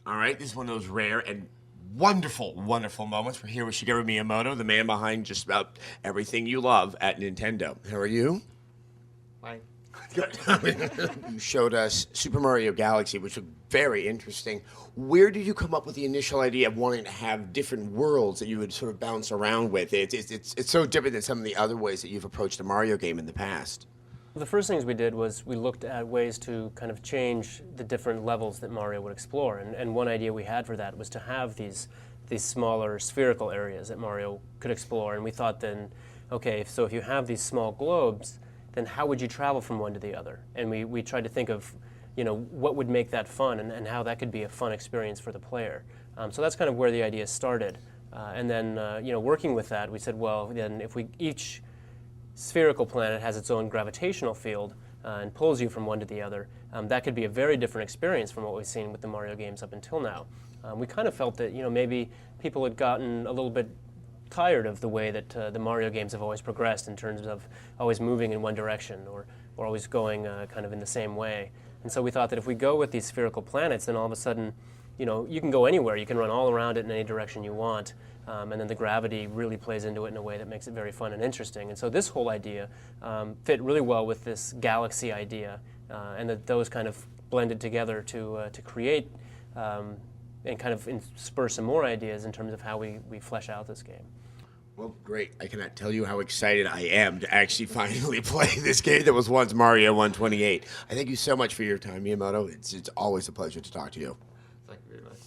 All right, this is one of those rare and wonderful, wonderful moments. We're here with Shigeru Miyamoto, the man behind just about everything you love at Nintendo. How are you? Fine. Good. You showed us Super Mario Galaxy, which looked very interesting. Where did you come up with the initial idea of wanting to have different worlds that you would sort of bounce around with? It's so different than some of the other ways that you've approached a Mario game in the past. The first things we did was we looked at ways to kind of change the different levels that Mario would explore. And one idea we had for that was to have these smaller spherical areas that Mario could explore. And we thought then, okay, so if you have these small globes, then how would you travel from one to the other? And we tried to think of, what would make that fun and how that could be a fun experience for the player. So that's kind of where the idea started. And then, working with that, we said, well, then if each spherical planet has its own gravitational field and pulls you from one to the other, that could be a very different experience from what we've seen with the Mario games up until now. We kind of felt that maybe people had gotten a little bit tired of the way that the Mario games have always progressed in terms of always moving in one direction or always going kind of in the same way. And so we thought that if we go with these spherical planets, then all of a sudden, you can go anywhere. You can run all around it in any direction you want. And then the gravity really plays into it in a way that makes it very fun and interesting. And so this whole idea fit really well with this galaxy idea, and that those kind of blended together to create and kind of spur some more ideas in terms of how we flesh out this game. Well, great. I cannot tell you how excited I am to actually finally play this game that was once Mario 128. I thank you so much for your time, Miyamoto. It's always a pleasure to talk to you. Thank you very much.